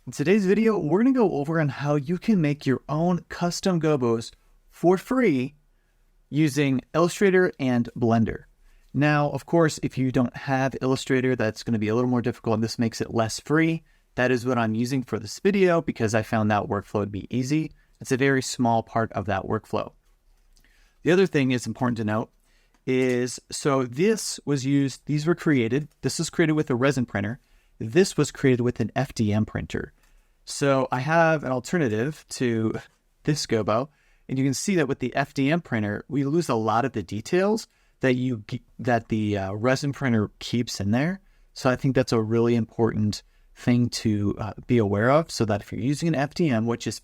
In today's video, we're going to go over on how you can make your own custom gobos for free using Illustrator and Blender. Now, of course, if you don't have Illustrator, that's going to be a little more difficult and this makes it less free. That is what I'm using for this video because I found that workflow to be easy. It's a very small part of that workflow. The other thing is important to note is, so this was used, this was created with a resin printer. This was created with an FDM printer. So I have an alternative to this gobo, and you can see that with the FDM printer, we lose a lot of the details that the resin printer keeps in there. So I think that's a really important thing to be aware of, so that if you're using an FDM, which is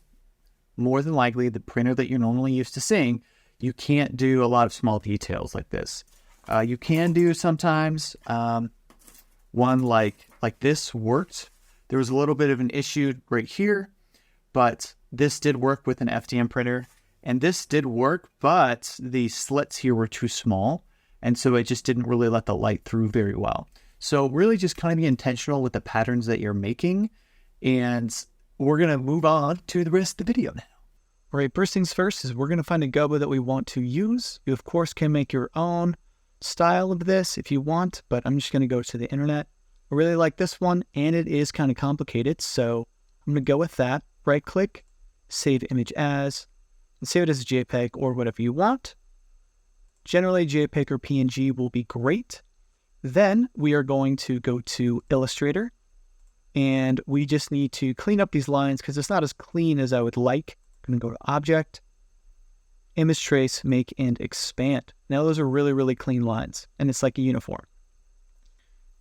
more than likely the printer that you're normally used to seeing, you can't do a lot of small details like this. You can do sometimes one like this worked. There was a little bit of an issue right here, but this did work with an FDM printer, and this did work, but the slits here were too small, and so it just didn't really let the light through very well. So really just kind of be intentional with the patterns that you're making, and we're going to move on to the rest of the video now. All right, first things first is we're going to find a gobo that we want to use. You, of course, can make your own style of this if you want, but I'm just going to go to the internet. I really like this one, and it is kind of complicated, so I'm going to go with that. Right-click, save image as, and save it as a JPEG or whatever you want. Generally, JPEG or PNG will be great. Then we are going to go to Illustrator, and we just need to clean up these lines because it's not as clean as I would like. I'm going to go to Object, Image Trace, Make, and Expand. Now those are really, really clean lines, and it's like a uniform.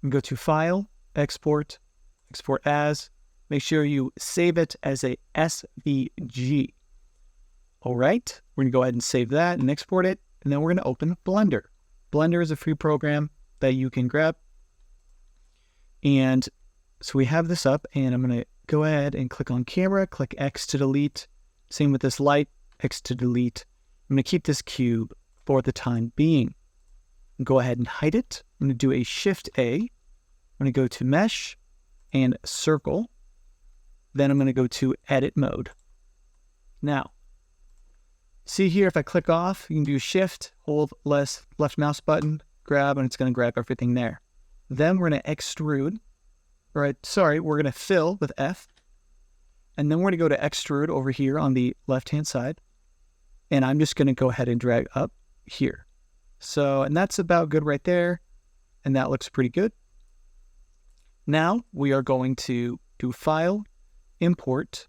Go to File, Export, Export As. Make sure you save it as a SVG. All right, we're going to go ahead and save that and export it, and then we're going to open Blender. Blender is a free program that you can grab. And so we have this up, and I'm going to go ahead and click on Camera, click X to delete. Same with this light, X to delete. I'm going to keep this cube for the time being. Go ahead and hide it. I'm going to do a Shift A. I'm going to go to Mesh and Circle. Then I'm going to go to Edit Mode. Now, see here, if I click off, you can do Shift, hold left mouse button, grab, and it's going to grab everything there. Then we're going to extrude. We're going to fill with F. And then we're going to go to Extrude over here on the left-hand side. And I'm just going to go ahead and drag up here. So, and that's about good right there. And that looks pretty good. Now we are going to do File, Import,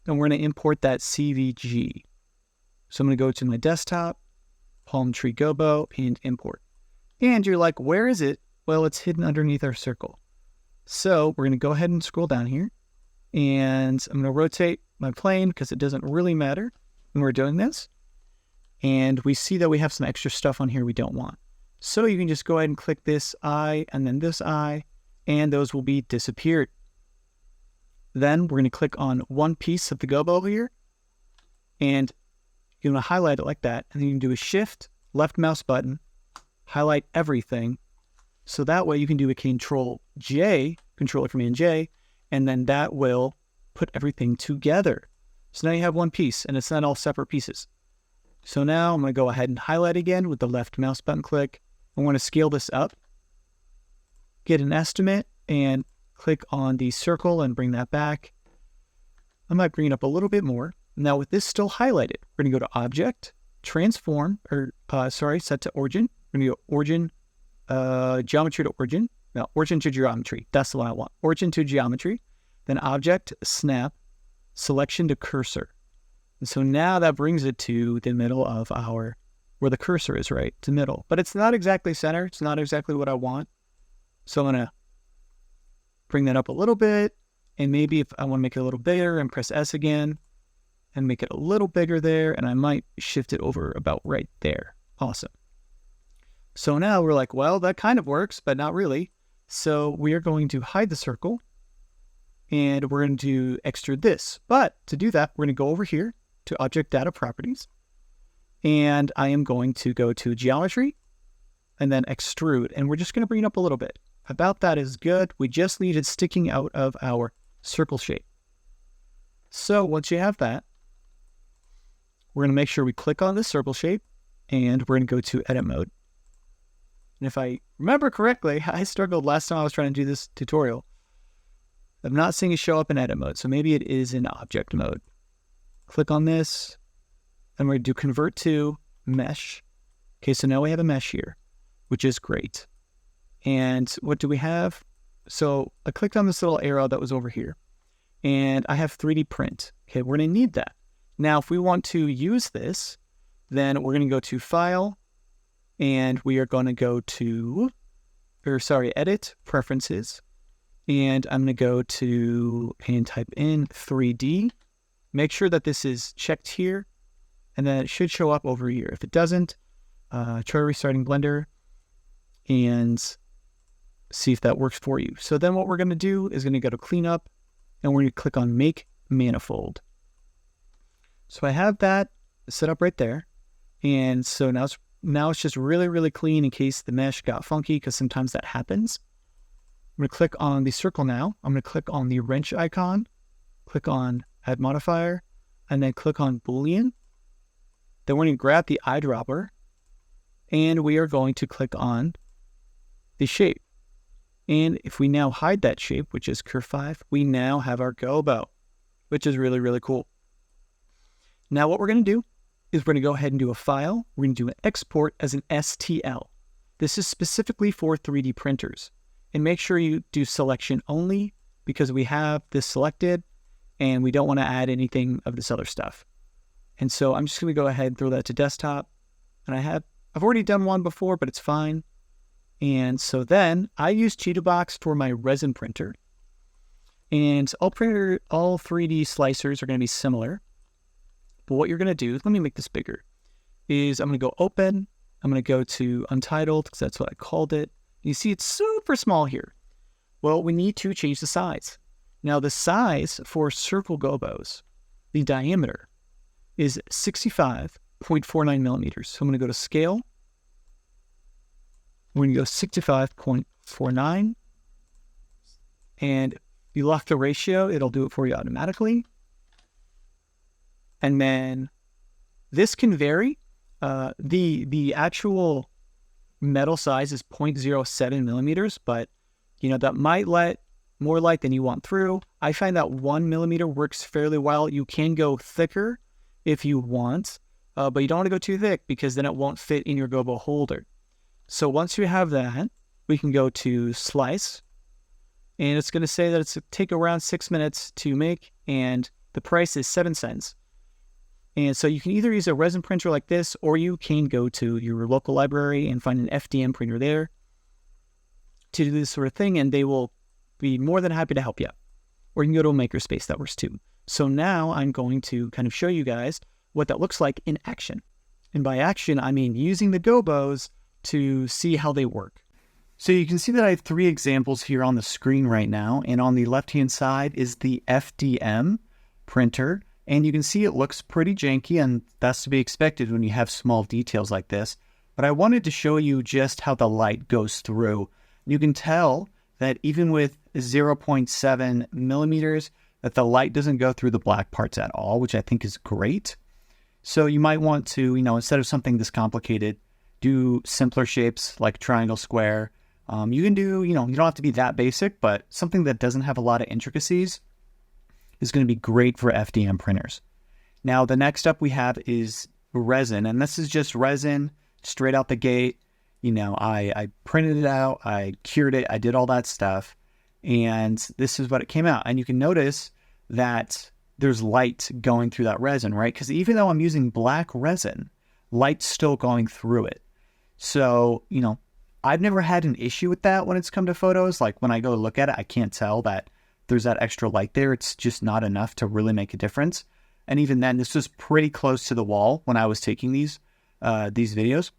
and we're going to import that CVG. So I'm going to go to my desktop, Palm Tree Gobo, and import. And you're like, where is it? Well, it's hidden underneath our circle. So we're going to go ahead and scroll down here. And I'm going to rotate my plane because it doesn't really matter when we're doing this. And we see that we have some extra stuff on here we don't want. So you can just go ahead and click this eye and then this eye, and those will be disappeared. Then we're going to click on one piece of the gobo here, and you're going to highlight it like that. And then you can do a Shift, left mouse button, highlight everything. So that way you can do a Control J, Control Command J, and then that will put everything together. So now you have one piece, and it's not all separate pieces. So now I'm going to go ahead and highlight again with the left mouse button click. I'm going to scale this up, get an estimate, and click on the circle and bring that back. I might bring it up a little bit more. Now with this still highlighted, we're going to go to Object, Transform, set to Origin. We're going to go Origin, Geometry to Origin. No, Origin to Geometry. That's the one I want. Origin to Geometry. Then Object, Snap, Selection to Cursor. And so now that brings it to the middle of where the cursor is, right? To middle. But it's not exactly center. It's not exactly what I want. So I'm going to bring that up a little bit. And maybe if I want to make it a little bigger and press S again and make it a little bigger there. And I might shift it over about right there. Awesome. So now we're like, well, that kind of works, but not really. So we are going to hide the circle. And we're going to extrude this. But to do that, we're going to go over here to Object Data Properties. And I am going to go to Geometry and then Extrude. And we're just going to bring it up a little bit. About that is good. We just need it sticking out of our circle shape. So once you have that, we're going to make sure we click on the circle shape, and we're going to go to edit mode. And if I remember correctly, I struggled last time I was trying to do this tutorial. I'm not seeing it show up in edit mode, so maybe it is in object mode. Click on this, and we're going to do convert to mesh. Okay, so now we have a mesh here, which is great. And what do we have? So I clicked on this little arrow that was over here, and I have 3D print. Okay, we're going to need that. Now, if we want to use this, then we're going to go to File, and we are going to go to, Edit, Preferences, and I'm going to go to, and type in 3D. Make sure that this is checked here, and then it should show up over here. If it doesn't, try restarting Blender, and see if that works for you. So then what we're going to do is going to go to Cleanup, and we're going to click on Make Manifold. So I have that set up right there. And so now it's just really, really clean in case the mesh got funky, because sometimes that happens. I'm going to click on the circle now. I'm going to click on the wrench icon, click on Add Modifier, and then click on Boolean. Then we're going to grab the eyedropper, and we are going to click on the shape. And if we now hide that shape, which is Curve 5, we now have our Gobo, which is really, really cool. Now what we're going to do is we're going to go ahead and do a file. We're going to do an export as an STL. This is specifically for 3D printers. And make sure you do selection only, because we have this selected and we don't want to add anything of this other stuff. And so I'm just going to go ahead and throw that to desktop. And I've already done one before, but it's fine. And so then I use Cheetahbox for my resin printer. And all 3D slicers are going to be similar. But what you're going to do, let me make this bigger, is I'm going to go Open. I'm going to go to Untitled, because that's what I called it. You see it's super small here. Well, we need to change the size. Now the size for circle gobos, the diameter, is 65.49 millimeters. So I'm going to go to Scale. We're going to go 65.49. And if you lock the ratio, it'll do it for you automatically. And then this can vary. The actual metal size is 0.07 millimeters, but that might let more light than you want through. I find that 1 millimeter works fairly well. You can go thicker if you want, but you don't want to go too thick, because then it won't fit in your gobo holder. So once you have that, we can go to Slice, and it's going to say that it's take around 6 minutes to make, and the price is 7 cents. And so you can either use a resin printer like this, or you can go to your local library and find an FDM printer there to do this sort of thing, and they will be more than happy to help you out. Or you can go to a makerspace, that works too. So now I'm going to kind of show you guys what that looks like in action. And by action, I mean using the Gobos to see how they work. So you can see that I have 3 examples here on the screen right now, and on the left-hand side is the FDM printer. And you can see it looks pretty janky, and that's to be expected when you have small details like this. But I wanted to show you just how the light goes through. You can tell that even with 0.7 millimeters, that the light doesn't go through the black parts at all, which I think is great. So you might want to, instead of something this complicated, do simpler shapes like triangle, square. You can do, you don't have to be that basic, but something that doesn't have a lot of intricacies is going to be great for FDM printers. Now, the next up we have is resin, and this is just resin straight out the gate. I printed it out, I cured it, I did all that stuff, and this is what it came out. And you can notice that there's light going through that resin, right? Because even though I'm using black resin, light's still going through it. So, I've never had an issue with that when it's come to photos. Like when I go look at it, I can't tell that there's that extra light there. It's just not enough to really make a difference. And even then, this was pretty close to the wall when I was taking these videos.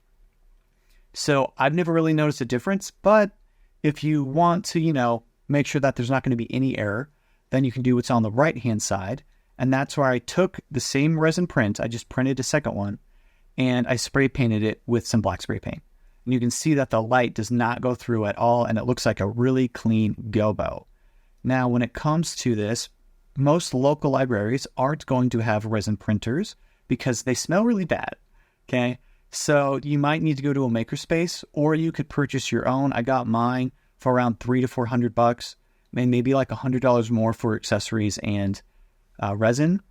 So I've never really noticed a difference. But if you want to, make sure that there's not going to be any error, then you can do what's on the right-hand side. And that's where I took the same resin print. I just printed a second one, and I spray painted it with some black spray paint. And you can see that the light does not go through at all, and it looks like a really clean gobo. Now, when it comes to this, most local libraries aren't going to have resin printers because they smell really bad, okay? So you might need to go to a makerspace, or you could purchase your own. I got mine for around $300 to $400, and maybe like $100 more for accessories and resin.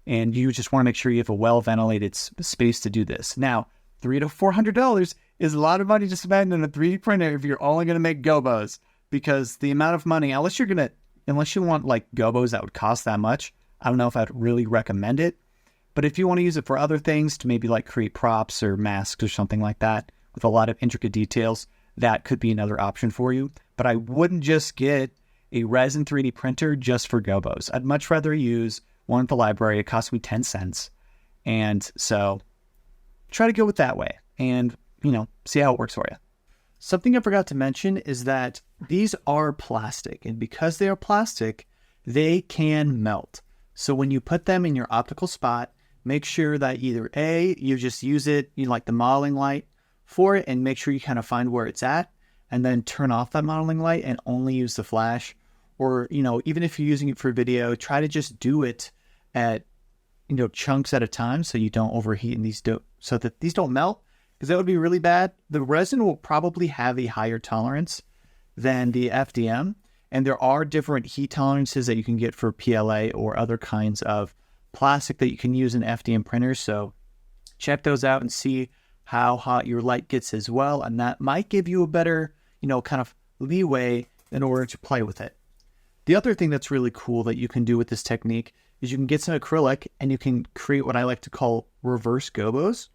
And you just want to make sure you have a well-ventilated space to do this. Now, $300 to $400 is a lot of money to spend on a 3D printer if you're only going to make gobos, because the amount of money, unless you want like gobos that would cost that much, I don't know if I'd really recommend it. But if you want to use it for other things, to maybe like create props or masks or something like that with a lot of intricate details, that could be another option for you. But I wouldn't just get a resin 3D printer just for gobos. I'd much rather use one at the library. It cost me 10 cents. And so try to go with that way and, see how it works for you. Something I forgot to mention is that these are plastic, and because they are plastic, they can melt. So when you put them in your optical spot, make sure that either A, you just use it, like the modeling light for it, and make sure you kind of find where it's at, and then turn off that modeling light and only use the flash. Or, even if you're using it for video, try to just do it at, chunks at a time so you don't overheat and so that these don't melt, because that would be really bad. The resin will probably have a higher tolerance than the FDM, and there are different heat tolerances that you can get for PLA or other kinds of plastic that you can use in FDM printers. So check those out and see how hot your light gets as well, and that might give you a better, kind of leeway in order to play with it. The other thing that's really cool that you can do with this technique is you can get some acrylic and you can create what I like to call reverse gobos.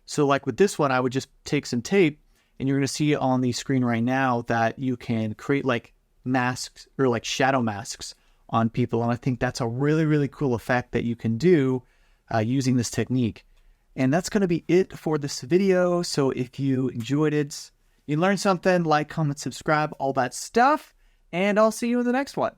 So like with this one, I would just take some tape, and you're going to see on the screen right now that you can create like masks or like shadow masks on people. And I think that's a really, really cool effect that you can do using this technique. And that's going to be it for this video. So if you enjoyed it, you learned something, like, comment, subscribe, all that stuff. And I'll see you in the next one.